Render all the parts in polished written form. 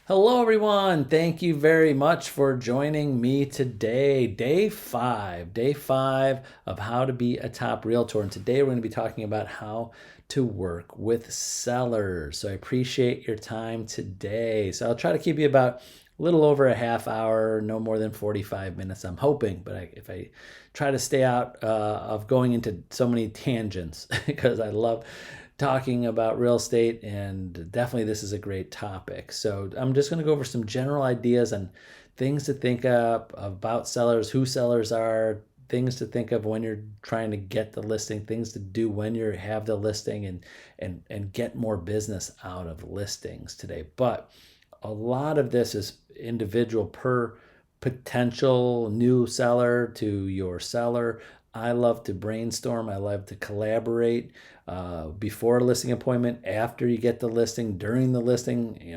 Hello, everyone. Thank you very much for joining me today. Day five of how to be a top realtor. And today we're going to be talking about how to work with sellers. So I appreciate your time today. So I'll try to keep you about a little over a half hour, no more than 45 minutes, I'm hoping. But if I try to stay out of going into so many tangents, because I love talking about real estate, and definitely this is a great topic. So I'm just going to go over some general ideas on things to think of about sellers, who sellers are, things to think of when you're trying to get the listing, things to do when you have the listing, and get more business out of listings today. But a lot of this is individual per potential new seller to your seller. I love to brainstorm. I love to collaborate before a listing appointment, after you get the listing, during the listing,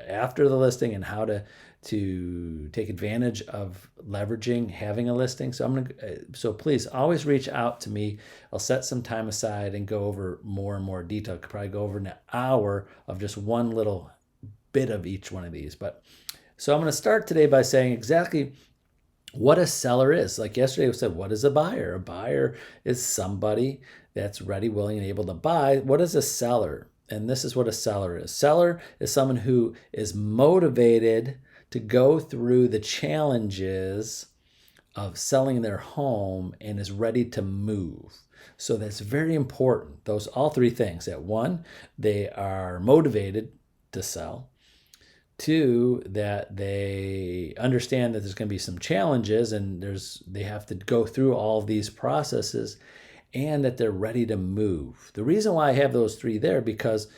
after the listing, and how to take advantage of leveraging having a listing. So please always reach out to me. I'll set some time aside and go over more and more detail. Could probably go over an hour of just one little bit of each one of these. But so I'm going to start today by saying exactly what a seller is. Like yesterday, we said, what is a buyer? A buyer is somebody that's ready, willing, and able to buy. What is a seller? And this is what a seller is. Seller is someone who is motivated to go through the challenges of selling their home and is ready to move. So that's very important. Those all three things. That one, they are motivated to sell. Two, that they understand that there's going to be some challenges and they have to go through all of these processes, and that they're ready to move. The reason why I have those three there, because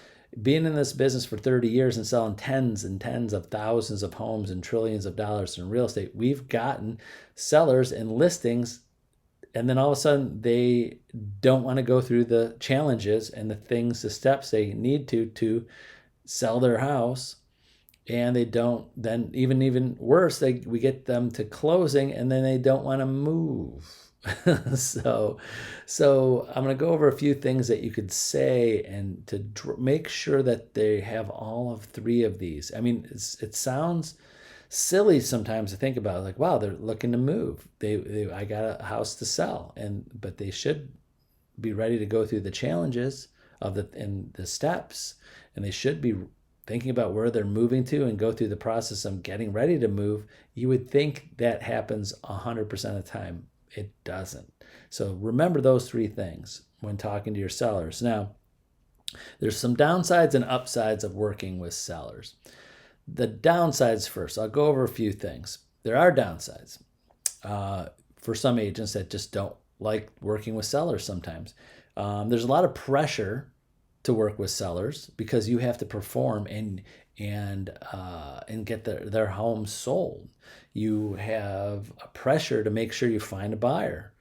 being in this business for 30 years and selling tens and tens of thousands of homes and trillions of dollars in real estate, we've gotten sellers and listings, and then all of a sudden they don't want to go through the challenges and the steps they need to sell their house, and they don't. Then even worse, we get them to closing and then they don't want to move. so so I'm going to go over a few things that you could say and to make sure that they have all of three of these. I mean, it sounds silly sometimes to think about, like, wow, they're looking to move. I got a house to sell, but they should be ready to go through the challenges and the steps, and they should be thinking about where they're moving to and go through the process of getting ready to move. You would think that happens 100% of the time. It doesn't. So remember those three things when talking to your sellers. Now, there's some downsides and upsides of working with sellers. The downsides first. I'll go over a few things. There are downsides for some agents that just don't like working with sellers sometimes. There's a lot of pressure to work with sellers because you have to perform and get their home sold. You have a pressure to make sure you find a buyer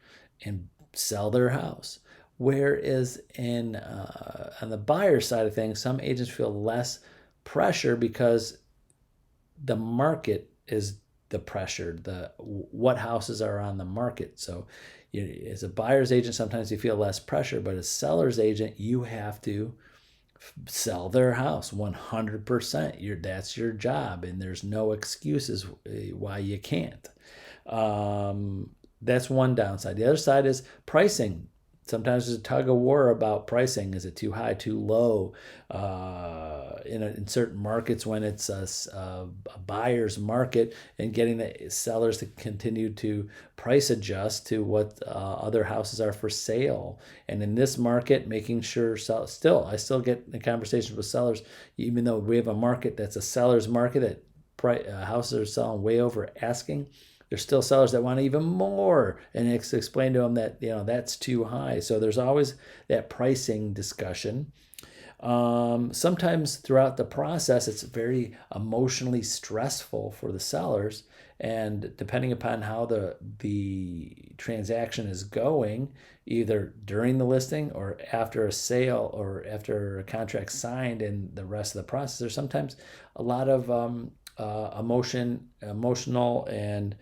and sell their house. Whereas on the buyer side of things, some agents feel less pressure because the market is the pressure, the what houses are on the market. So as a buyer's agent, sometimes you feel less pressure, but as seller's agent, you have to sell their house 100%. That's your job, and there's no excuses why you can't. That's one downside. The other side is pricing. Sometimes there's a tug of war about pricing. Is it too high, too low? In certain markets, when it's a buyer's market, and getting the sellers to continue to price adjust to what other houses are for sale. And in this market, making sure I still get in conversations with sellers, even though we have a market that's a seller's market that houses are selling way over asking. There's still sellers that want even more, and explain to them that that's too high. So there's always that pricing discussion. Sometimes throughout the process, it's very emotionally stressful for the sellers, and depending upon how the transaction is going, either during the listing or after a sale or after a contract signed and the rest of the process, there's sometimes a lot of emotional and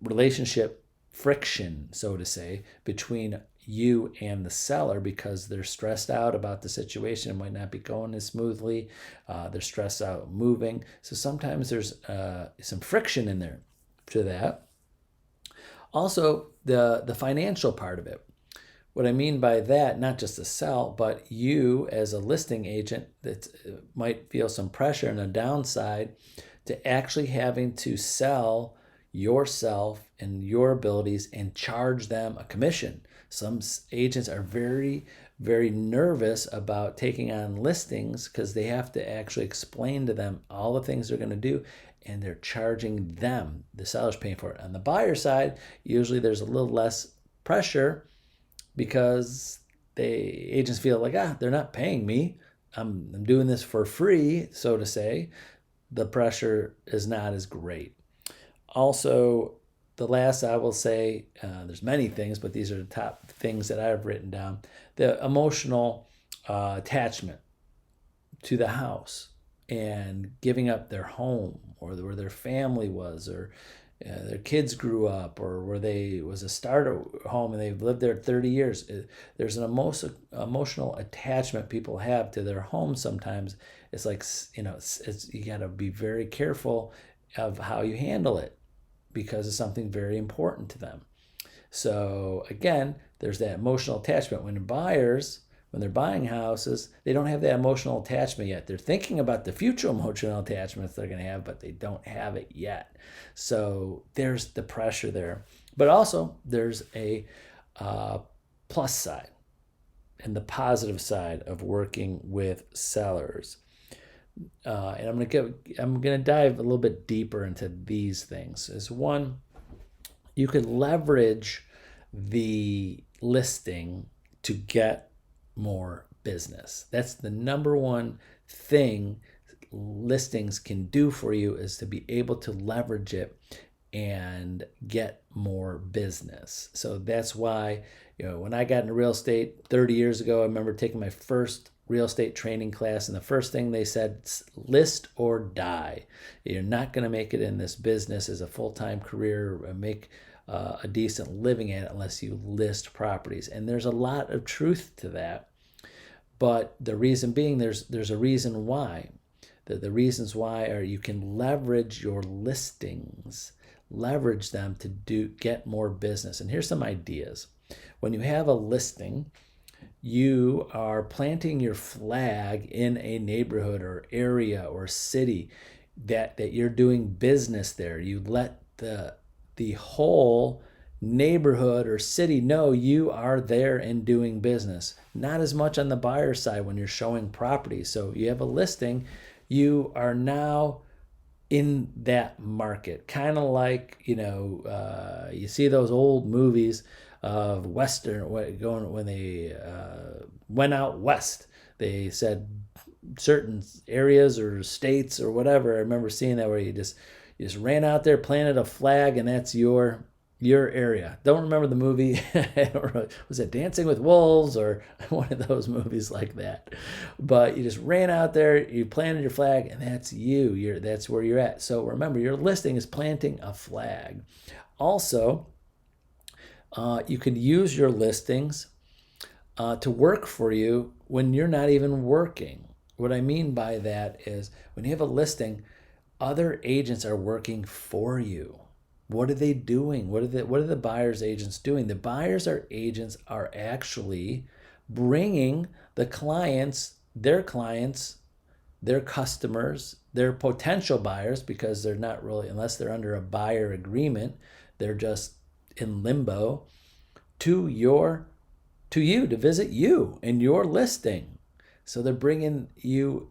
relationship friction, so to say, between you and the seller because they're stressed out about the situation. It might not be going as smoothly. They're stressed out moving. So sometimes there's some friction in there to that. Also, the financial part of it. What I mean by that, not just the sell, but you as a listing agent that might feel some pressure and a downside to actually having to sell yourself and your abilities and charge them a commission. Some agents are very, very nervous about taking on listings because they have to actually explain to them all the things they're going to do, and they're charging them. The seller's paying for it. On the buyer side, usually there's a little less pressure because agents feel like, they're not paying me. I'm doing this for free, so to say. The pressure is not as great. Also, the last I will say, there's many things, but these are the top things that I've written down. The emotional attachment to the house and giving up their home or where their family was, or their kids grew up, or where they was a starter home and they've lived there 30 years. There's an emotional attachment people have to their home sometimes. It's like, you got to be very careful of how you handle it because it's something very important to them. So again, there's that emotional attachment. When they're buying houses, they don't have that emotional attachment yet. They're thinking about the future emotional attachments they're going to have, but they don't have it yet. So there's the pressure there. But also there's a plus side and the positive side of working with sellers. And I'm going to dive a little bit deeper into these things. Is one, you could leverage the listing to get more business. That's the number one thing listings can do for you, is to be able to leverage it and get more business. So that's why, when I got into real estate 30 years ago, I remember taking my first real estate training class, and the first thing they said, list or die. You're not going to make it in this business as a full-time career, make a decent living at it unless you list properties. And there's a lot of truth to that. But the reason being, there's a reason why. The reasons why are you can leverage your listings, leverage them to get more business. And here's some ideas. When you have a listing, you are planting your flag in a neighborhood or area or city that you're doing business there. You let the whole neighborhood or city know you are there and doing business. Not as much on the buyer side when you're showing property. So you have a listing, you are now in that market. Kind of like, you see those old movies of Western, when they went out west. They said certain areas or states or whatever. I remember seeing that where you just ran out there, planted a flag, and that's your area. Don't remember the movie. Was it Dancing with Wolves or one of those movies like that? But you just ran out there, you planted your flag, and that's you. That's where you're at. So remember, your listing is planting a flag. Also, you can use your listings to work for you when you're not even working. What I mean by that is when you have a listing, other agents are working for you. What are they doing? What are the buyer's agents doing? The buyer's agents are actually bringing their clients, their customers, their potential buyers, because they're not really, unless they're under a buyer agreement, they're just in limbo, to you to visit you and your listing. So they're bringing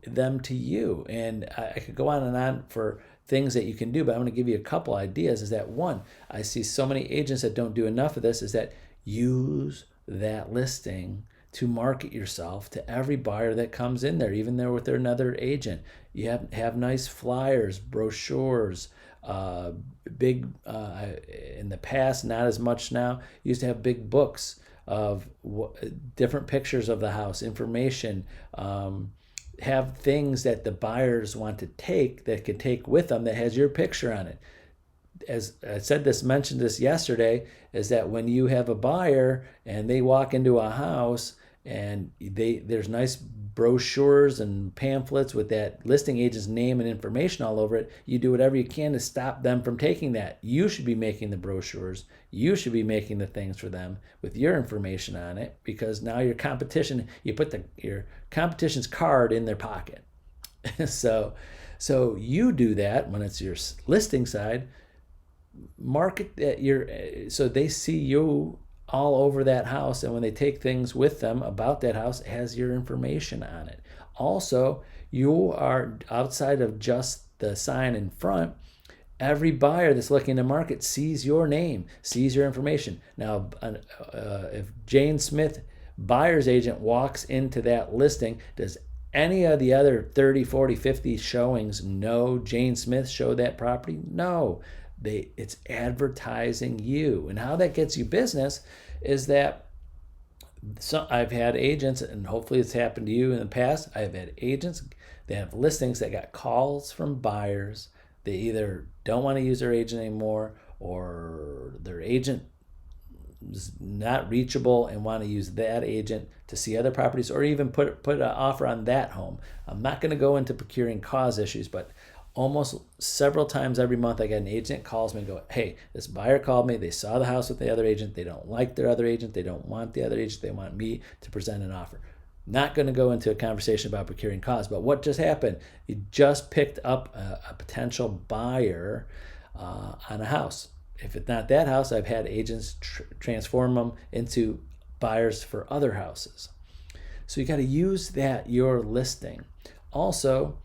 them to you. And I could go on and on for things that you can do, but I'm going to give you a couple ideas. Is that one, I see so many agents that don't do enough of this, is that use that listing to market yourself to every buyer that comes in there, even there with another agent. You have nice flyers, brochures, big, in the past, not as much now, you used to have big books of different pictures of the house, information, have things that the buyers want to take that could take with them that has your picture on it. as I said this, mentioned this yesterday, is that when you have a buyer and they walk into a house and there's nice brochures and pamphlets with that listing agent's name and information all over it, you do whatever you can to stop them from taking that. You should be making the brochures. You should be making the things for them with your information on it, because now your competition, you put your competition's card in their pocket. So you do that when it's your listing side. Market that so they see you all over that house, and when they take things with them about that house, it has your information on it. Also, you are outside of just the sign in front. Every buyer that's looking to market sees your name, sees your information. Now, if Jane Smith, buyer's agent, walks into that listing, does any of the other 30, 40, 50 showings know Jane Smith showed that property? No. It's advertising you. And how that gets you business is that I've had agents, and hopefully it's happened to you in the past, I've had agents that have listings that got calls from buyers. They either don't want to use their agent anymore, or their agent is not reachable and want to use that agent to see other properties, or even put an offer on that home. I'm not going to go into procuring cause issues, but almost several times every month I get an agent calls me and go, hey, this buyer called me, they saw the house with the other agent, they don't like their other agent, they don't want the other agent, they want me to present an offer. Not going to go into a conversation about procuring cause, but what just happened? You just picked up a potential buyer on a house. If it's not that house, I've had agents transform them into buyers for other houses. So you got to use that, your listing. Also,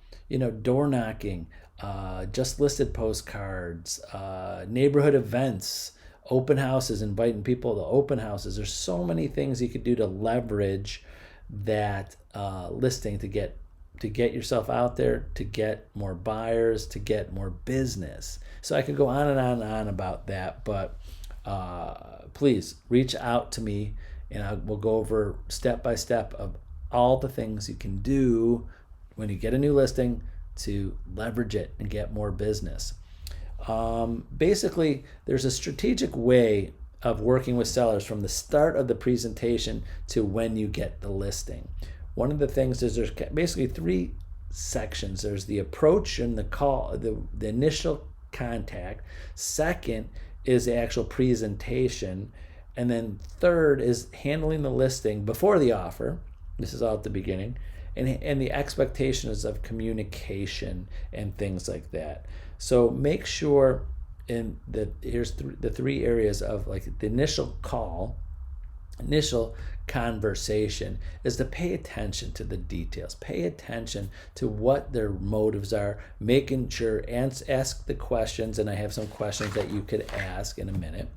door knocking, just listed postcards, neighborhood events, open houses, inviting people to open houses. There's so many things you could do to leverage that listing to get yourself out there, to get more buyers, to get more business. So I could go on and on and on about that, but please reach out to me, and we'll go over step by step of all the things you can do when you get a new listing to leverage it and get more business. Basically, there's a strategic way of working with sellers from the start of the presentation to when you get the listing. One of the things is there's basically three sections. There's the approach and the call, the initial contact. Second is the actual presentation. And then third is handling the listing before the offer. This is all at the beginning. And the expectations of communication and things like that. So make sure here's the three areas of like the initial call, initial conversation, is to pay attention to the details. Pay attention to what their motives are, making sure, and ask the questions. And I have some questions that you could ask in a minute.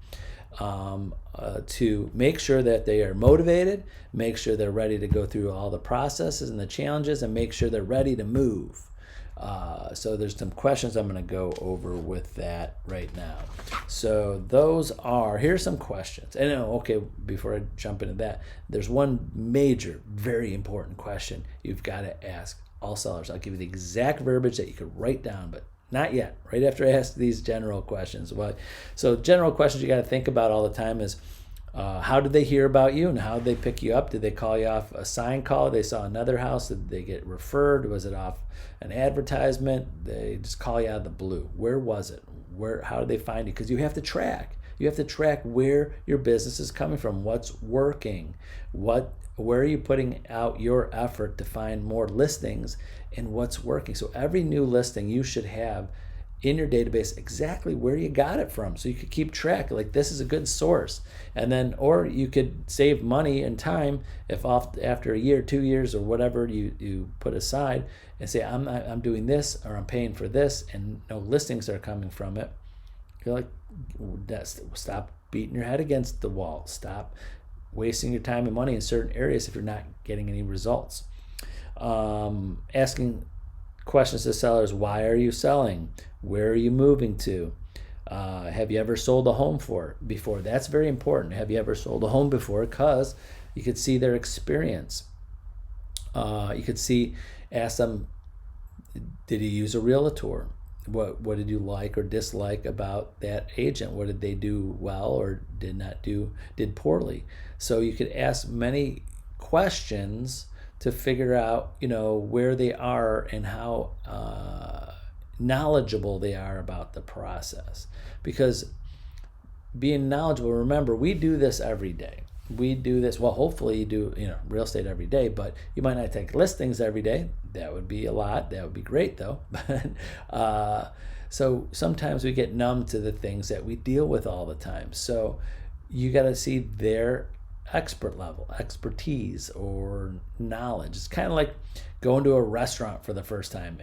To make sure that they are motivated, make sure they're ready to go through all the processes and the challenges, and make sure they're ready to move. So there's some questions I'm going to go over with that right now. So here's some questions. And okay, before I jump into that, there's one major, very important question you've got to ask all sellers. I'll give you the exact verbiage that you could write down, but not yet. Right after I ask these general questions. So general questions you got to think about all the time is, how did they hear about you and how did they pick you up? Did they call you off a sign call? They saw another house. Did they get referred? Was it off an advertisement? They just call you out of the blue. Where was it? How did they find you? Because you have to track. You have to track where your business is coming from. What's working? Where are you putting out your effort to find more listings, and what's working? So every new listing you should have in your database exactly where you got it from, so you could keep track, like this is a good source. And then, or you could save money and time if after a year, 2 years, or whatever you put aside, and say I'm doing this, or I'm paying for this, and no listings are coming from it. You're like, stop beating your head against the wall. Stop wasting your time and money in certain areas if you're not getting any results. Asking questions to sellers: why are you selling? Where are you moving to? Have you ever sold a home before? That's very important. Have you ever sold a home before? Because you could see their experience. You could ask them, did he use a realtor? what did you like or dislike about that agent? What did they do well or did poorly? So you could ask many questions to figure out, where they are and how knowledgeable they are about the process. Because being knowledgeable, remember, we do this every day. We do this, well, hopefully you do, real estate every day, but you might not take listings every day. That would be a lot. That would be great though. So sometimes we get numb to the things that we deal with all the time. So you got to see their expert level, expertise or knowledge. It's kind of like going to a restaurant for the first time.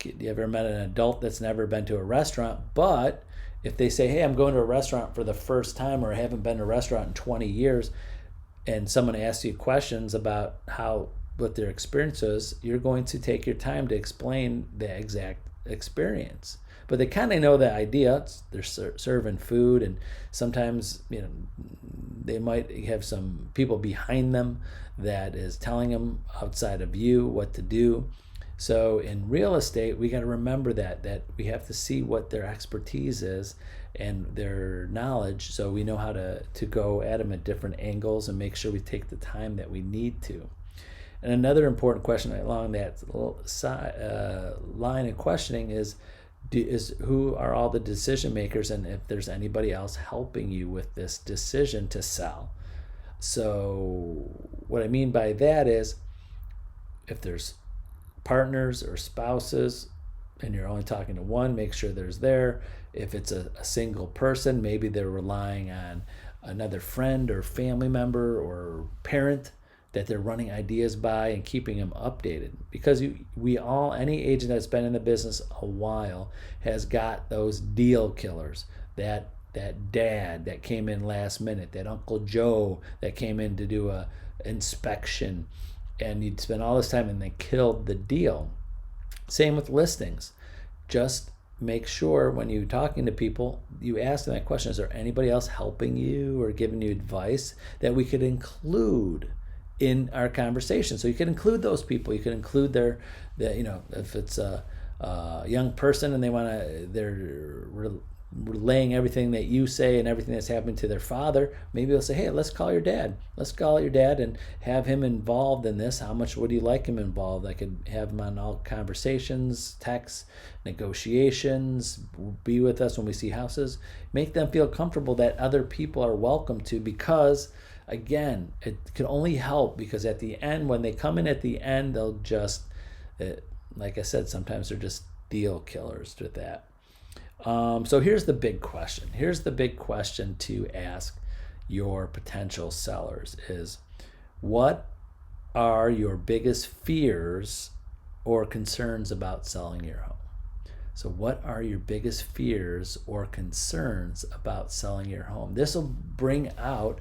You ever met an adult that's never been to a restaurant, but if they say, hey, I'm going to a restaurant for the first time, or I haven't been to a restaurant in 20 years, and someone asks you questions about what their experience is, you're going to take your time to explain the exact experience. But they kind of know the idea. They're serving food, and sometimes they might have some people behind them that is telling them outside of you what to do. So in real estate, we got to remember that we have to see what their expertise is and their knowledge, so we know how to go at them at different angles and make sure we take the time that we need to. And another important question along that line of questioning is who are all the decision makers, and if there's anybody else helping you with this decision to sell. So what I mean by that is, if there's partners or spouses and you're only talking to one, make sure there's there. If it's a single person, maybe they're relying on another friend or family member or parent that they're running ideas by and keeping them updated. Because any agent that's been in the business a while has got those deal killers, that dad that came in last minute, that Uncle Joe that came in to do a inspection, and you'd spend all this time and they killed the deal. Same with listings. Just make sure when you're talking to people, you ask them that question, is there anybody else helping you or giving you advice that we could include in our conversation? So you can include those people. You can include if it's a young person and they're relaying everything that you say and everything that's happened to their father, maybe they'll say, hey, let's call your dad. Let's call your dad and have him involved in this. How much would you like him involved? I could have him on all conversations, texts, negotiations, be with us when we see houses. Make them feel comfortable that other people are welcome to, because again, it can only help, because at the end, when they come in at the end, they'll just, like I said, sometimes they're just deal killers with that. So here's the big question. Here's the big question to ask your potential sellers is, what are your biggest fears or concerns about selling your home? So what are your biggest fears or concerns about selling your home? This will bring out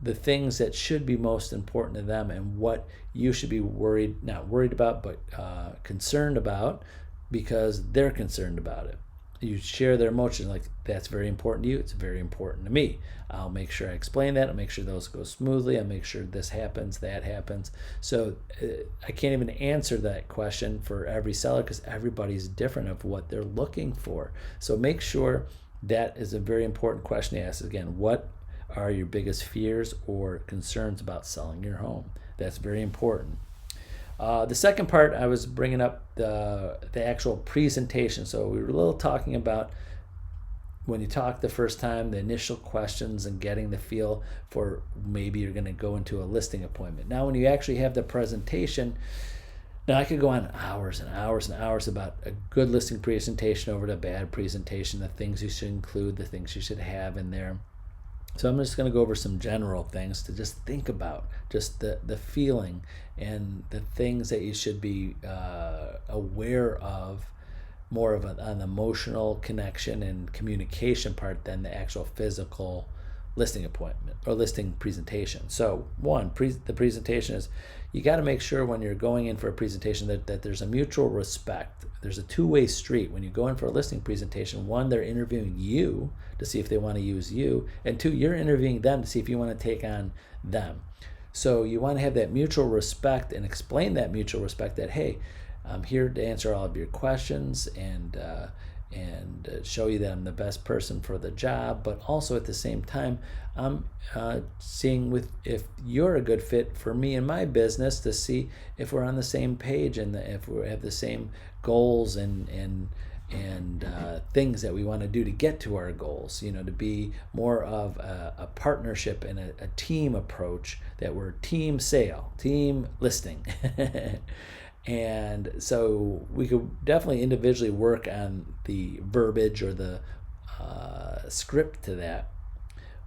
the things that should be most important to them and what you should be not worried about, but concerned about, because they're concerned about it. You share their emotions, like, that's very important to you, it's very important to me. I'll make sure I explain that. I'll make sure those go smoothly. I'll make sure this happens, that happens. So I can't even answer that question for every seller, because everybody's different of what they're looking for. So make sure that is a very important question to ask. Again, what are your biggest fears or concerns about selling your home? That's very important. The second part, I was bringing up the actual presentation. So we were a little talking about when you talk the first time, the initial questions and getting the feel for maybe you're going to go into a listing appointment. Now, when you actually have the presentation, now I could go on hours and hours and hours about a good listing presentation over to a bad presentation, the things you should include, the things you should have in there. So I'm just going to go over some general things to just think about, just the feeling and the things that you should be aware of, more of an emotional connection and communication part than the actual physical listing appointment or listing presentation. So one, the presentation is, you got to make sure when you're going in for a presentation that there's a mutual respect. There's a two-way street. When you go in for a listing presentation, one, they're interviewing you to see if they want to use you, and two, you're interviewing them to see if you want to take on them. So you want to have that mutual respect and explain that mutual respect, that, hey, I'm here to answer all of your questions and show you that I'm the best person for the job. But also at the same time, I'm seeing if you're a good fit for me and my business, to see if we're on the same page and if we have the same goals and things that we want to do to get to our goals, to be more of a partnership and a team approach, that we're team sale, team listing. And so we could definitely individually work on the verbiage or the script to that.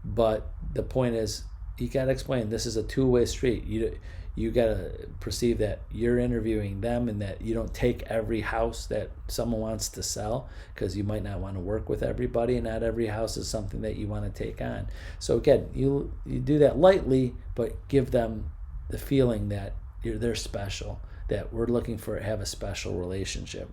But the point is, you got to explain this is a two-way street. You got to perceive that you're interviewing them and that you don't take every house that someone wants to sell, because you might not want to work with everybody, and not every house is something that you want to take on. So again, you do that lightly, but give them the feeling that they're special, that we're looking have a special relationship.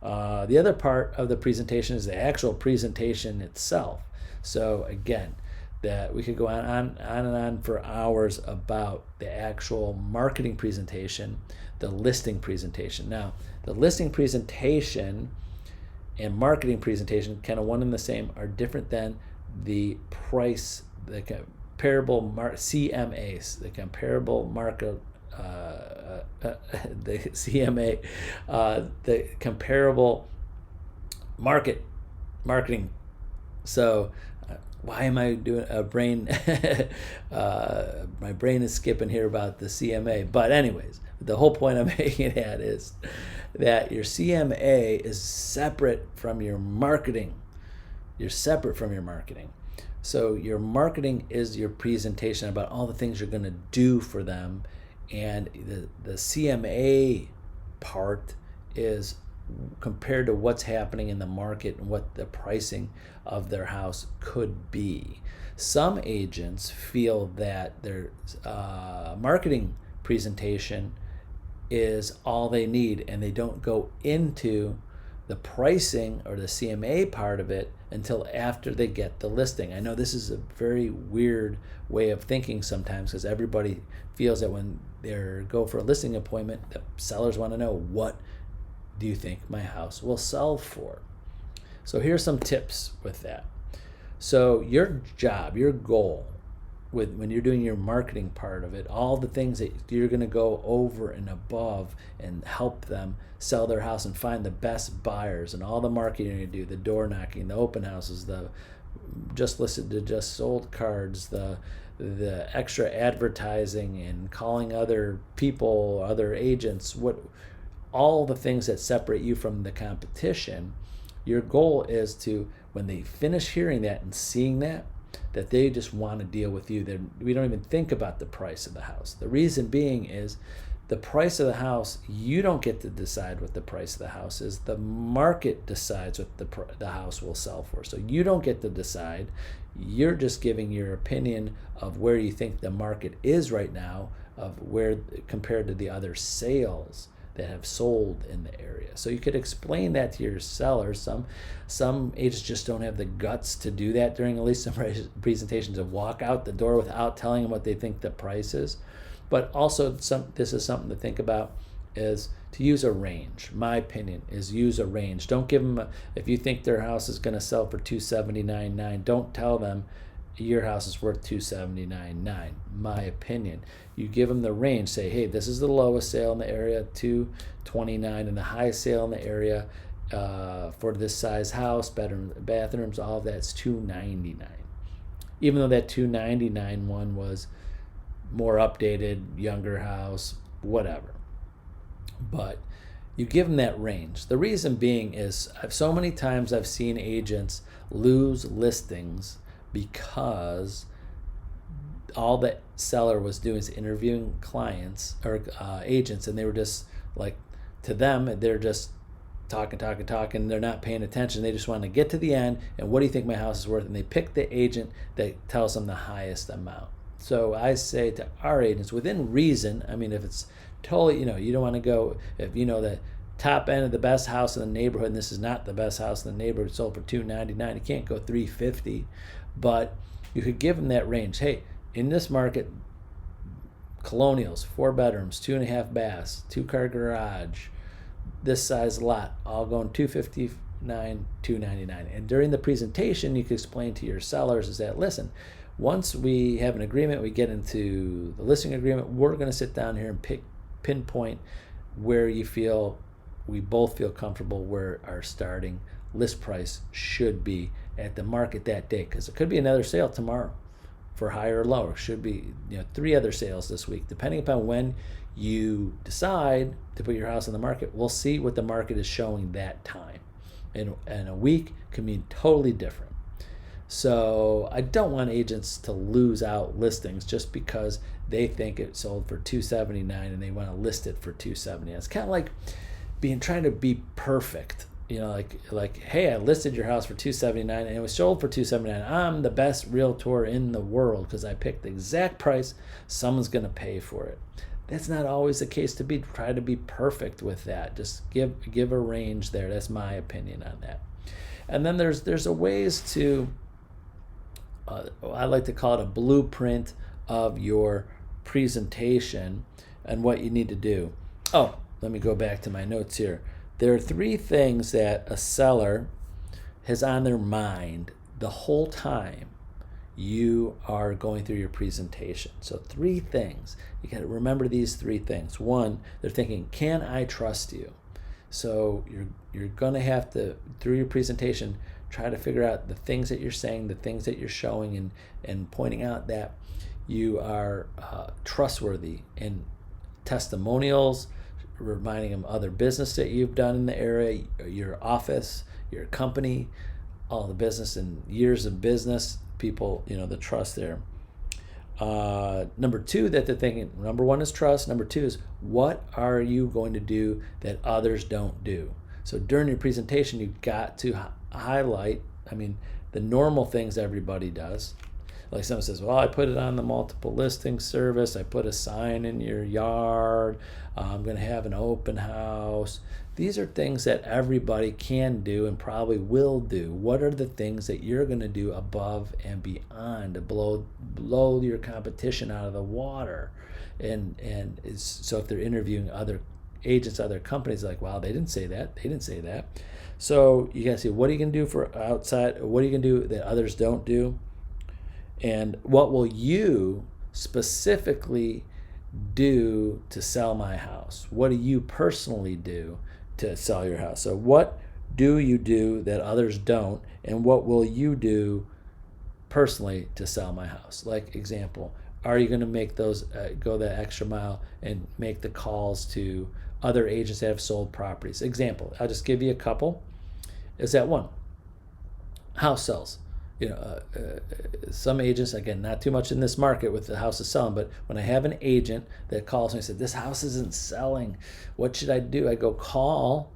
The other part of the presentation is the actual presentation itself. So again, that we could go on and on for hours about the actual marketing presentation, the listing presentation. Now, the listing presentation and marketing presentation, kind of one and the same, are different than the price, the comparable CMAs, the comparable market, the CMA, the comparable marketing. So why am I doing a brain? My brain is skipping here about the CMA. But anyways, the whole point I'm making at is that your CMA is separate from your marketing. You're separate from your marketing. So your marketing is your presentation about all the things you're going to do for them. And the CMA part is compared to what's happening in the market and what the pricing of their house could be. Some agents feel that their marketing presentation is all they need, and they don't go into the pricing or the CMA part of it until after they get the listing. I know this is a very weird way of thinking sometimes, because everybody feels that when they go for a listing appointment, the sellers want to know, what do you think my house will sell for? So here's some tips with that. So your job, your goal, when you're doing your marketing part of it, all the things that you're going to go over and above and help them sell their house and find the best buyers, and all the marketing you do, the door knocking, the open houses, the just listed to just sold cards, the extra advertising and calling other people, other agents, all the things that separate you from the competition. Your goal is to, when they finish hearing that and seeing that they just want to deal with you. We don't even think about the price of the house. The reason being is the price of the house, you don't get to decide what the price of the house is. The market decides what the house will sell for. So you don't get to decide. You're just giving your opinion of where you think the market is right now, of where compared to the other sales that have sold in the area. So you could explain that to your sellers. Some agents just don't have the guts to do that during at least some presentations, to walk out the door without telling them what they think the price is. But also, this is something to think about, is to use a range. My opinion is use a range. Don't give them if you think their house is going to sell for $279,900, don't tell them your house is worth $279,900. My opinion. You give them the range. Say, hey, this is the lowest sale in the area, $229,000, and the highest sale in the area for this size house, bathrooms, all of that's $299,000. Even though that $299,000 one was more updated, younger house, whatever. But you give them that range. The reason being is, so many times I've seen agents lose listings because all that seller was doing is interviewing clients or agents, and they were just like, to them, they're just talking. They're not paying attention. They just want to get to the end, and what do you think my house is worth? And they pick the agent that tells them the highest amount. So I say to our agents, within reason, I mean, if it's totally, you don't want to go, if the top end of the best house in the neighborhood, and this is not the best house in the neighborhood, sold for $299,000, you can't go $350,000, but you could give them that range. Hey, in this market, colonials, 4 bedrooms, 2.5 baths, 2-car garage, this size lot, all going $259, $299. And during the presentation, you can explain to your sellers is that, listen, once we have an agreement, we get into the listing agreement, we're going to sit down here and pinpoint where we both feel comfortable where our starting list price should be at the market that day, because it could be another sale tomorrow for higher or lower. Should be 3 other sales this week, depending upon when you decide to put your house on the market. We'll see what the market is showing that time, and a week can mean totally different. So I don't want agents to lose out listings just because they think it sold for $279 and they want to list it for $270. It's kind of like trying to be perfect. Like, hey, I listed your house for $279 and it was sold for $279. I'm the best realtor in the world because I picked the exact price someone's going to pay for it. That's not always the case. Try to be perfect with that. Just give a range there. That's my opinion on that. And then there's a ways to, I like to call it a blueprint of your presentation and what you need to do. Oh, let me go back to my notes here. There are 3 things that a seller has on their mind the whole time you are going through your presentation. So 3 things. You got to remember these 3 things. 1, they're thinking, can I trust you? So you're going to have to, through your presentation, try to figure out the things that you're saying, the things that you're showing, and pointing out that you are trustworthy, and testimonials, reminding them other business that you've done in the area, your office, your company, all the business and years of business, people, the trust there. Number 2 that they're thinking, number 1 is trust. Number 2 is, what are you going to do that others don't do? So during your presentation, you've got to highlight, the normal things everybody does. Like someone says, well, I put it on the multiple listing service. I put a sign in your yard. I'm going to have an open house. These are things that everybody can do and probably will do. What are the things that you're going to do above and beyond to blow your competition out of the water? So if they're interviewing other agents, other companies, like, wow, they didn't say that. They didn't say that. So you got to see, what are you going to do for outside? What are you going to do that others don't do? And what will you specifically do to sell my house? What do you personally do to sell your house? So what do you do that others don't? And what will you do personally to sell my house? Like example, are you going to make those, go that extra mile and make the calls to other agents that have sold properties? Example, I'll just give you a couple. Is that 1? House sells. Some agents, again, not too much in this market with the houses selling, but when I have an agent that calls me and said, this house isn't selling, what should I do? I go call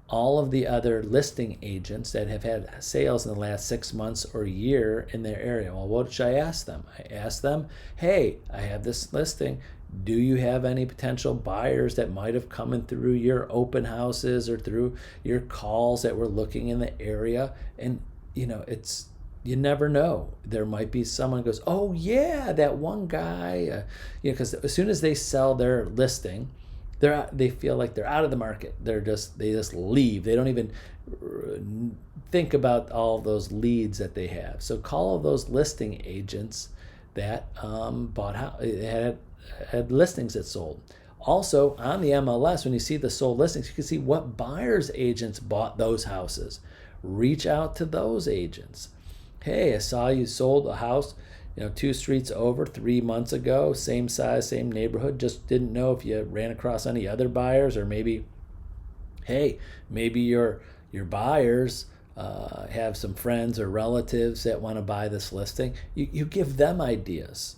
all of the other listing agents that have had sales in the last 6 months or a year in their area. Well, what should I ask them? I ask them, hey, I have this listing. Do you have any potential buyers that might have come in through your open houses or through your calls that were looking in the area? And, you never know. There might be someone who goes, oh yeah, that one guy, because as soon as they sell their listing, they feel like they're out of the market. They just leave. They don't even think about all those leads that they have. So call all those listing agents that had listings that sold. Also on the MLS, when you see the sold listings, you can see what buyers agents bought those houses. Reach out to those agents. Hey, I saw you sold a house, 2 streets over 3 months ago, same size, same neighborhood. Just didn't know if you ran across any other buyers, or maybe your buyers have some friends or relatives that want to buy this listing. You give them ideas.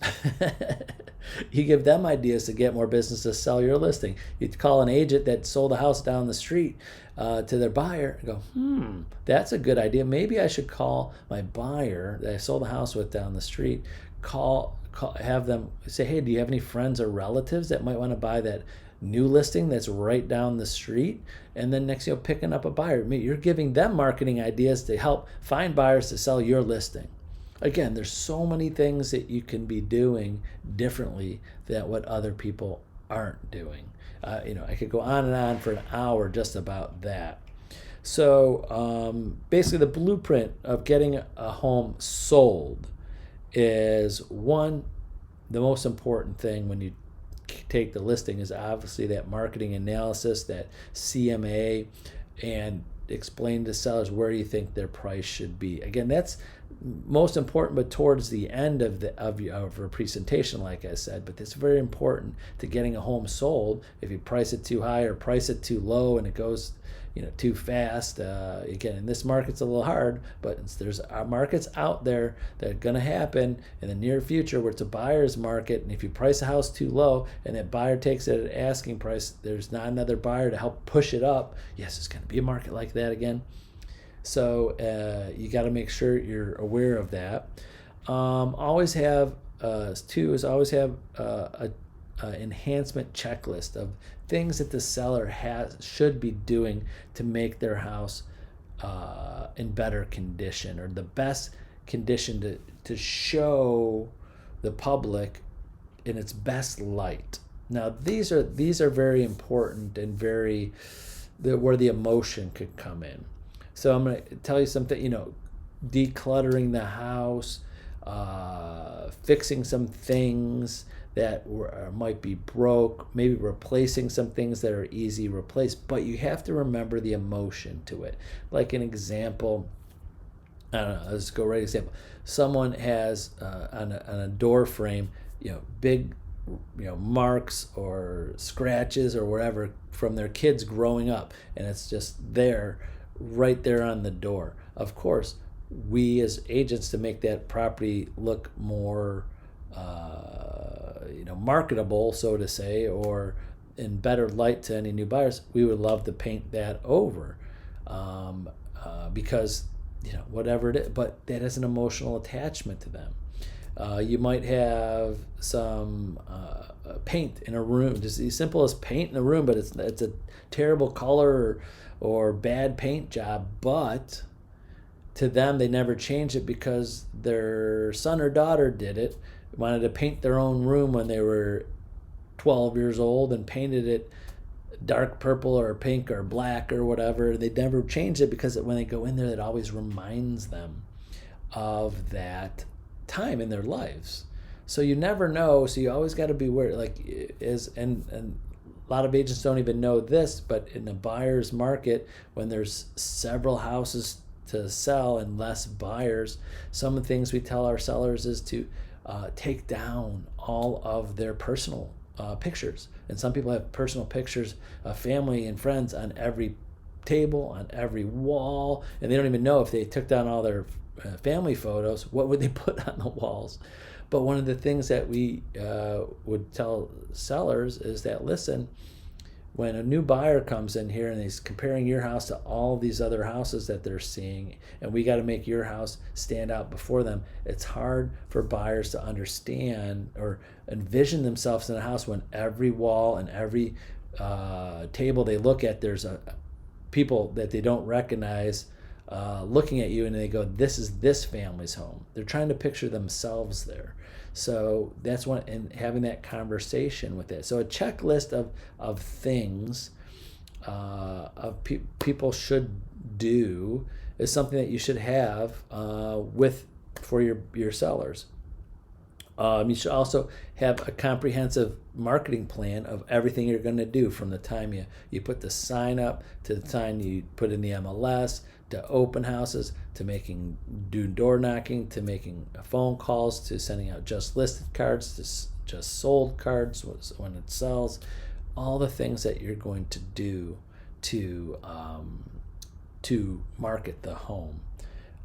You give them ideas to get more business to sell your listing. You call an agent that sold a house down the street to their buyer and go, that's a good idea. Maybe I should call my buyer that I sold the house with down the street, have them say, hey, do you have any friends or relatives that might want to buy that new listing that's right down the street? And then next, picking up a buyer. You're giving them marketing ideas to help find buyers to sell your listing. Again, there's so many things that you can be doing differently than what other people aren't doing. I could go on and on for an hour just about that. So basically, the blueprint of getting a home sold is one, the most important thing when you take the listing is obviously that marketing analysis, that CMA, and explain to sellers where you think their price should be. Again, that's most important, but towards the end of your presentation, like I said. But it's very important to getting a home sold. If you price it too high or price it too low and it goes too fast, again, in this market's a little hard, but there's markets out there that are going to happen in the near future where it's a buyer's market, and if you price a house too low and that buyer takes it at asking price, there's not another buyer to help push it up. Yes, it's going to be a market like that again. So you got to make sure you're aware of that. Always have a enhancement checklist of things that the seller should be doing to make their house in better condition, or the best condition to show the public in its best light. Now these are very important and where the emotion could come in. So I'm going to tell you something, decluttering the house, fixing some things that might be broke, maybe replacing some things that are easy to replace, but you have to remember the emotion to it. Like an example, I don't know, let's go right example. Someone has on a door frame, big, marks or scratches or whatever from their kids growing up, and it's just right there on the door. Of course, we as agents, to make that property look more marketable, so to say, or in better light to any new buyers, we would love to paint that over because whatever it is, but that is an emotional attachment to them. You might have some paint in a room, just as simple as paint in a room, but it's a terrible color or bad paint job, but to them they never changed it because their son or daughter wanted to paint their own room when they were 12 years old and painted it dark purple or pink or black or whatever. They never changed it because when they go in there, it always reminds them of that time in their lives. So you never know, so you always got to be aware, and a lot of agents don't even know this, but in the buyer's market, when there's several houses to sell and less buyers, some of the things we tell our sellers is to take down all of their personal pictures. And some people have personal pictures of family and friends on every table, on every wall, and they don't even know if they took down all their family photos, what would they put on the walls? But one of the things that we would tell sellers is that, listen, when a new buyer comes in here and he's comparing your house to all these other houses that they're seeing, and we got to make your house stand out before them, it's hard for buyers to understand or envision themselves in a house when every wall and every table they look at, there's people that they don't recognize looking at you, and they go, this is this family's home. They're trying to picture themselves there. So that's one, and having that conversation with it. So a checklist of things people should do is something that you should have for your sellers. You should also have a comprehensive marketing plan of everything you're going to do, from the time you put the sign up to the time you put in the MLS, to open houses, to do door knocking, to making phone calls, to sending out just listed cards, to just sold cards when it sells. All the things that you're going to do to market the home.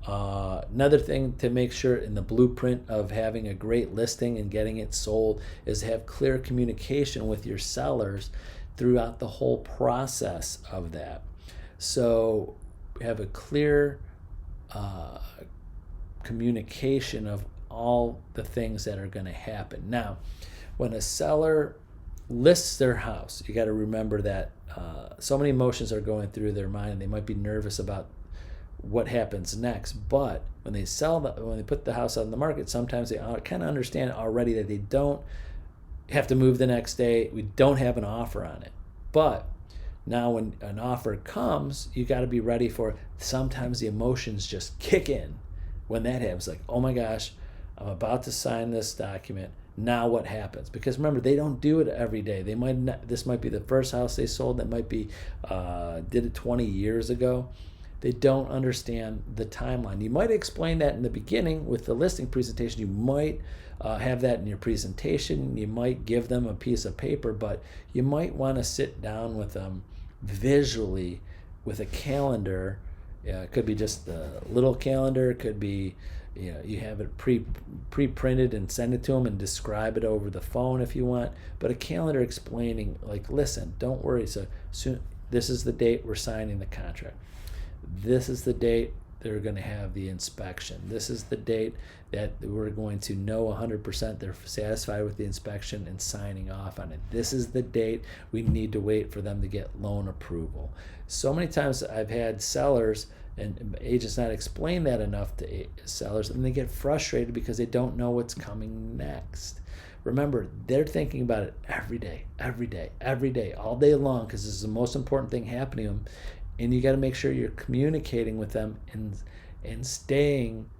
Another thing to make sure in the blueprint of having a great listing and getting it sold is to have clear communication with your sellers throughout the whole process of that. So have a clear communication of all the things that are going to happen. Now, when a seller lists their house, you got to remember that so many emotions are going through their mind, and they might be nervous about what happens next. But when they put the house on the market, sometimes they kind of understand already that they don't have to move the next day. We don't have an offer on it. But now when an offer comes, you got to be ready for it. Sometimes the emotions just kick in when that happens. Like, oh my gosh, I'm about to sign this document. Now what happens? Because remember, they don't do it every day. They might not, this might be the first house they sold. That might be did it 20 years ago. They don't understand the timeline. You might explain that in the beginning with the listing presentation. You might have that in your presentation. You might give them a piece of paper, but you might want to sit down with them visually with a calendar. It could be just a little calendar. It could be, you have it pre-printed and send it to them and describe it over the phone if you want. But a calendar explaining, like, listen, don't worry. So soon, this is the date we're signing the contract. This is the date they're going to have the inspection. This is the date that we're going to know 100% they're satisfied with the inspection and signing off on it. This is the date we need to wait for them to get loan approval. So many times I've had sellers and agents not explain that enough to sellers, and they get frustrated because they don't know what's coming next. Remember, they're thinking about it every day, all day long, because this is the most important thing happening to them. And you got to make sure you're communicating with them and staying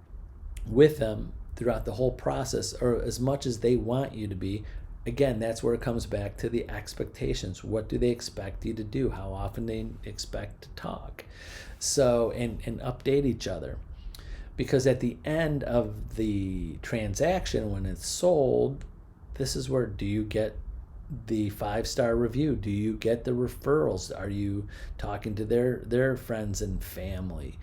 with them throughout the whole process, or as much as they want you to be. Again, that's where it comes back to the expectations. What do they expect you to do? How often they expect to talk? So, and update each other. Because at the end of the transaction, when it's sold, this is where, do you get the 5-star review? Do you get the referrals? Are you talking to their friends and family?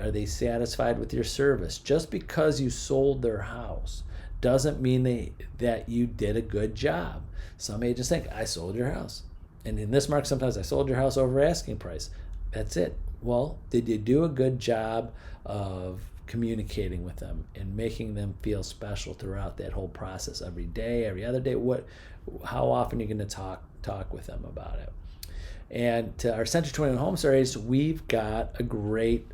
Are they satisfied with your service? Just because you sold their house doesn't mean that you did a good job. Some agents think, I sold your house. And in this market, sometimes I sold your house over asking price. That's it. Well, did you do a good job of communicating with them and making them feel special throughout that whole process? Every day, every other day, how often are you going to talk with them about it? And to our Century 21 Home Star agents, we've got a great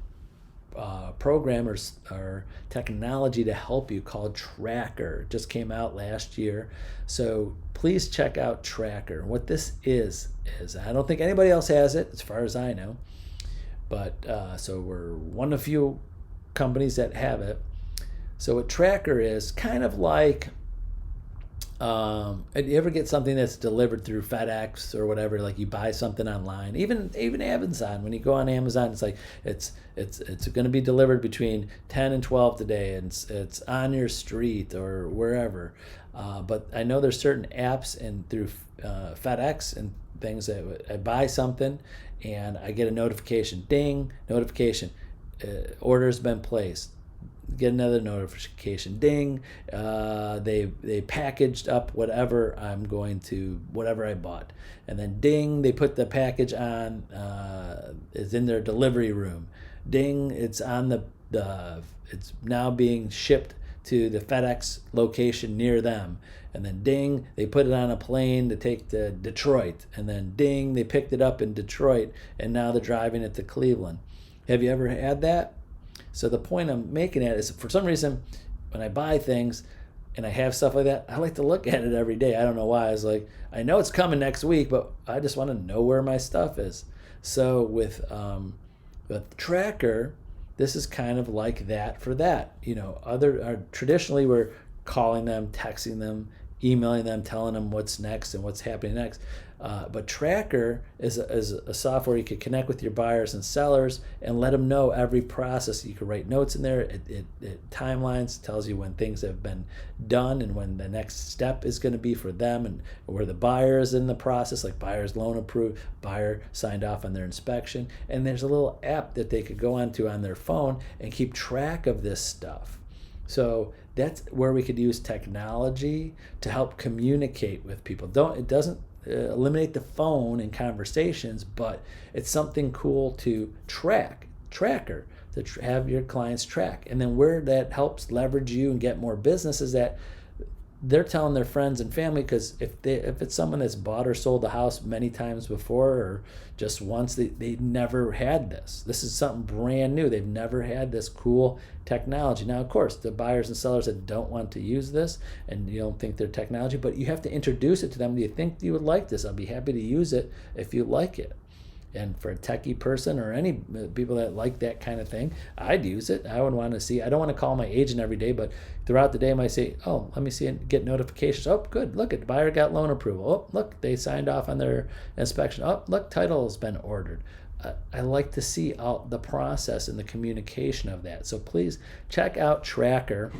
program or technology to help you called Tracker. It just came out last year, so please check out Tracker. What this is I don't think anybody else has it as far as I know, but so we're one of the few companies that have it. So what Tracker is, kind of like, you ever get something that's delivered through FedEx or whatever, like you buy something online, even Amazon. When you go on Amazon, it's like it's going to be delivered between 10 and 12 today, and it's on your street or wherever. But I know there's certain apps and through FedEx and things that I buy something and I get a notification, ding, notification, order's been placed. Get another notification, ding, they packaged up whatever I bought, and then ding, they put the package on, it's in their delivery room, ding, it's on it's now being shipped to the FedEx location near them, and then ding, they put it on a plane to take to Detroit, and then ding, they picked it up in Detroit, and now they're driving it to Cleveland. Have you ever had that? So the point I'm making at is, for some reason, when I buy things and I have stuff like that, I like to look at it every day. I don't know why. I was like, I know it's coming next week, but I just want to know where my stuff is. So with Tracker, this is kind of like that for that. Traditionally we're calling them, texting them, emailing them, telling them what's next and what's happening next. But Tracker is a software you could connect with your buyers and sellers and let them know every process. You can write notes in there. It timelines, tells you when things have been done and when the next step is going to be for them, and where the buyer is in the process, like buyer's loan approved, buyer signed off on their inspection. And there's a little app that they could go onto on their phone and keep track of this stuff. So that's where we could use technology to help communicate with people. It doesn't eliminate the phone and conversations, but it's something cool to Tracker, to have your clients track. And then where that helps leverage you and get more business is that they're telling their friends and family, because if it's someone that's bought or sold a house many times before or just once, they never had this. This is something brand new. They've never had this cool technology. Now, of course, the buyers and sellers that don't want to use this and you don't think they're technology, but you have to introduce it to them. Do you think you would like this? I'll be happy to use it if you like it. And for a techie person or any people that like that kind of thing, I'd use it. I would want to see. I don't want to call my agent every day, but throughout the day, I might say, oh, let me see and get notifications. Oh, good. Look, the buyer got loan approval. Oh, look, they signed off on their inspection. Oh, look, title has been ordered. I like to see all the process and the communication of that. So please check out Tracker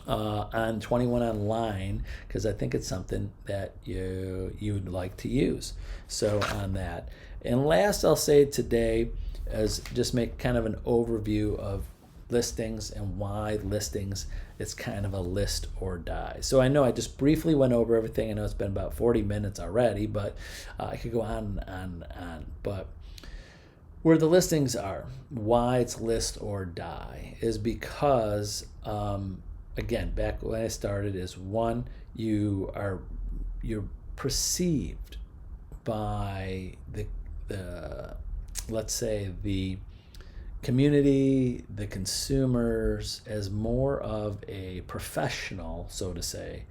on 21 Online, because I think it's something that you'd like to use. So on that. And last I'll say today is just make kind of an overview of listings and why listings, it's kind of a list or die. So I know I just briefly went over everything. I know it's been about 40 minutes already, but I could go on and on. But where the listings are, why it's list or die is because, again, back when I started, is one, you're perceived by the let's say the community, the consumers, as more of a professional, so to say,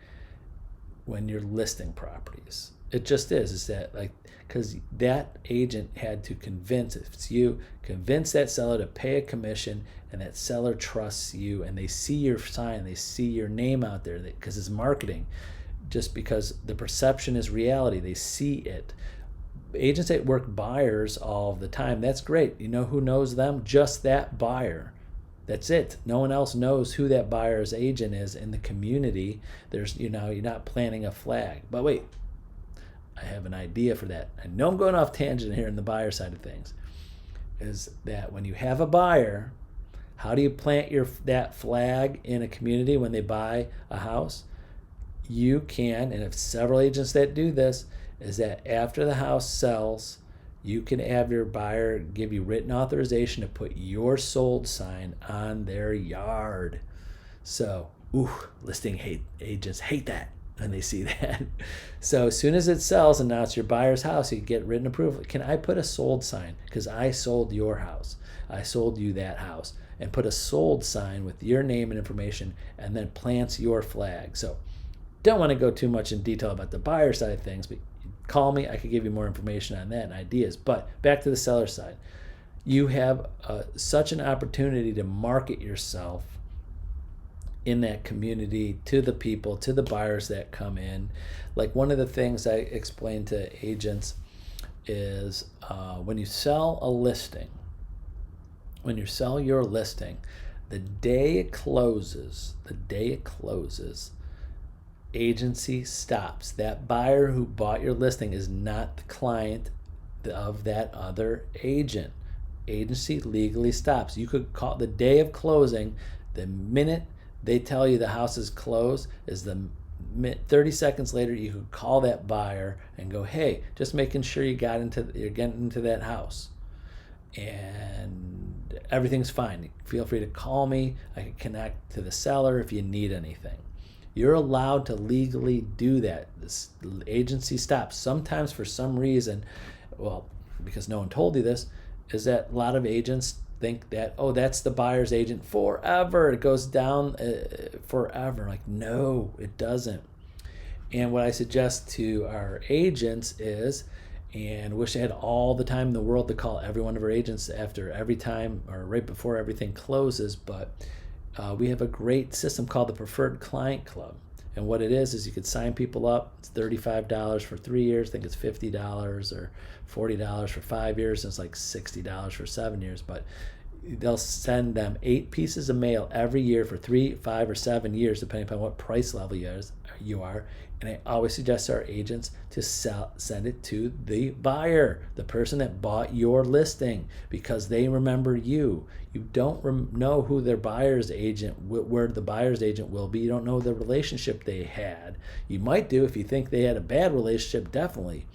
when you're listing properties. It just is that, like, because that agent had to convince, if it's you, convince that seller to pay a commission, and that seller trusts you, and they see your sign, they see your name out there, because it's marketing, just because the perception is reality, they see it. Agents that work buyers all the time, that's great. You know who knows them? Just that buyer. That's it. No one else knows who that buyer's agent is in the community. There's, you're not planting a flag. But wait, I have an idea for that. I know I'm going off tangent here in the buyer side of things. Is that when you have a buyer, how do you plant that flag in a community when they buy a house? You can, and if several agents that do this, is that after the house sells, you can have your buyer give you written authorization to put your sold sign on their yard. So, listing agents hate that when they see that. So as soon as it sells and now it's your buyer's house, you get written approval. Can I put a sold sign? Because I sold your house. I sold you that house. And put a sold sign with your name and information, and then plants your flag. So don't want to go too much in detail about the buyer side of things, but call me. I could give you more information on that and ideas. But back to the seller side. You have such an opportunity to market yourself in that community to the people, to the buyers that come in. Like one of the things I explain to agents is when you sell a listing, when you sell your listing, the day it closes, agency stops. That buyer who bought your listing is not the client of that other agent. Agency legally stops. You could call the day of closing, the minute they tell you the house is closed, is the 30 seconds later. You could call that buyer and go, hey, just making sure you're getting into that house, and everything's fine. Feel free to call me. I can connect to the seller if you need anything. You're allowed to legally do that. This agency stops. Sometimes for some reason, well, because no one told you this, is that a lot of agents think that, oh, that's the buyer's agent forever. It goes down forever. Like, no, it doesn't. And what I suggest to our agents is, and wish I had all the time in the world to call every one of our agents after every time or right before everything closes, but we have a great system called the Preferred Client Club. And what it is you could sign people up. It's $35 for 3 years. I think it's $50 or $40 for 5 years. And it's like $60 for 7 years. But they'll send them 8 pieces of mail every year for 3, 5, or 7 years, depending upon what price level you are. And I always suggest our agents to send it to the buyer, the person that bought your listing, because they remember you. You don't know who their buyer's agent, where the buyer's agent will be. You don't know the relationship they had. You might do if you think they had a bad relationship, definitely.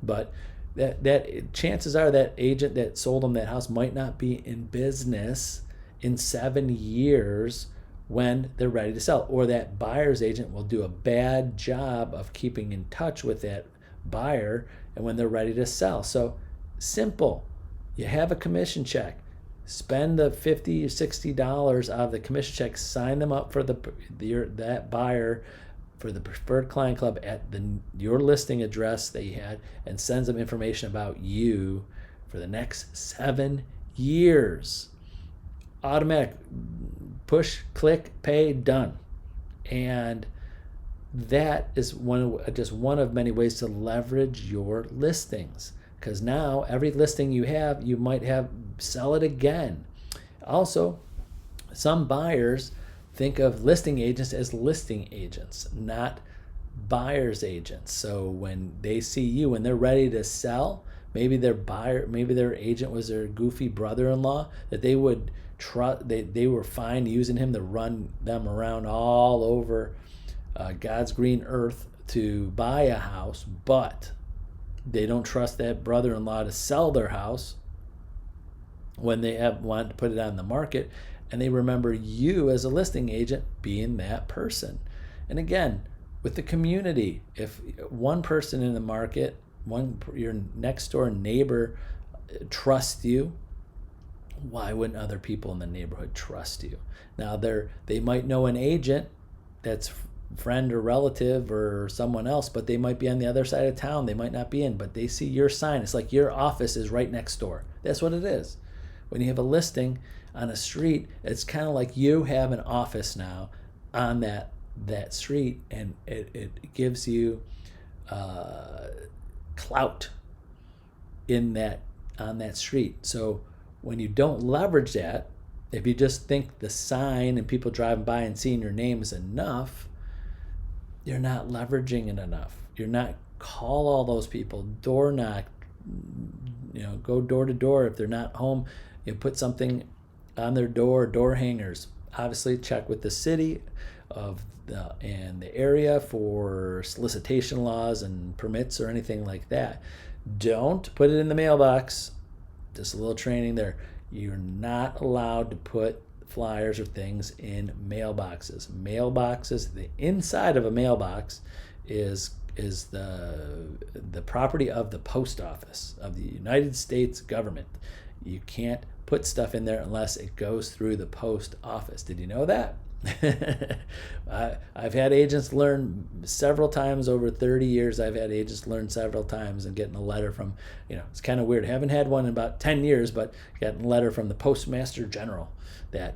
But that chances are that agent that sold them that house might not be in business in 7 years when they're ready to sell, or that buyer's agent will do a bad job of keeping in touch with that buyer and when they're ready to sell. So simple. You have a commission check. Spend the $50 or $60 out of the commission check, sign them up for that buyer for the Preferred Client Club at your listing address that you had, and sends them information about you for the next 7 years. Automatic, push, click, pay, done. And that is just one of many ways to leverage your listings, because now every listing you have, you might sell it again. Also, some buyers think of listing agents as listing agents, not buyer's agents. So when they see you, when they're ready to sell, maybe their agent was their goofy brother-in-law that they would trust. They were fine using him to run them around all over God's green earth to buy a house, but they don't trust that brother-in-law to sell their house when they want to put it on the market, and they remember you as a listing agent being that person. And again, with the community, if one person in the market, your next door neighbor trusts you, why wouldn't other people in the neighborhood trust you? Now they might know an agent that's friend or relative or someone else, but they might be on the other side of town. They might not be in, but they see your sign. It's like your office is right next door. That's what it is. When you have a listing on a street, it's kind of like you have an office now on that street, and it gives you clout on that street. So when you don't leverage that, if you just think the sign and people driving by and seeing your name is enough, you're not leveraging it enough. You're not call all those people, door knock, go door to door if they're not home. You put something on their door hangers. Obviously, check with the city and the area for solicitation laws and permits or anything like that. Don't put it in the mailbox. Just a little training there. You're not allowed to put flyers or things in mailboxes. Mailboxes, the inside of a mailbox is the property of the post office of the United States government. You can't put stuff in there unless it goes through the post office. Did you know that? I've had agents learn several times over 30 years. I've had agents learn several times and getting a letter from, it's kind of weird. I haven't had one in about 10 years, but getting a letter from the Postmaster General that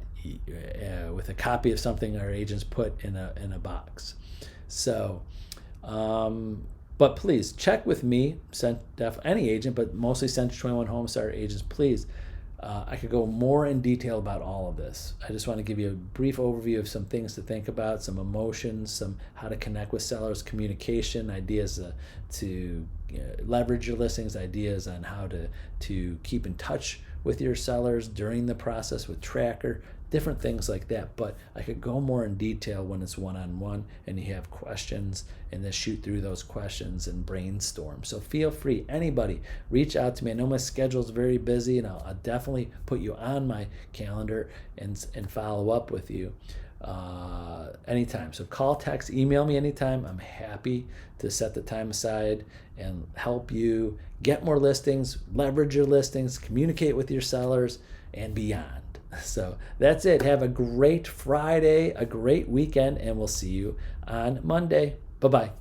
with a copy of something our agents put in a box. So, but please check with me, any agent, but mostly Century 21 Homestar agents, please. I could go more in detail about all of this. I just want to give you a brief overview of some things to think about, some emotions, some how to connect with sellers, communication, ideas to leverage your listings, ideas on how to keep in touch with your sellers during the process with Tracker, different things like that. But I could go more in detail when it's one-on-one and you have questions, and then shoot through those questions and brainstorm. So feel free, anybody, reach out to me. I know my schedule is very busy, and I'll definitely put you on my calendar and follow up with you anytime. So call, text, email me anytime. I'm happy to set the time aside and help you get more listings, leverage your listings, communicate with your sellers, and beyond. So that's it. Have a great Friday, a great weekend, and we'll see you on Monday. Bye-bye.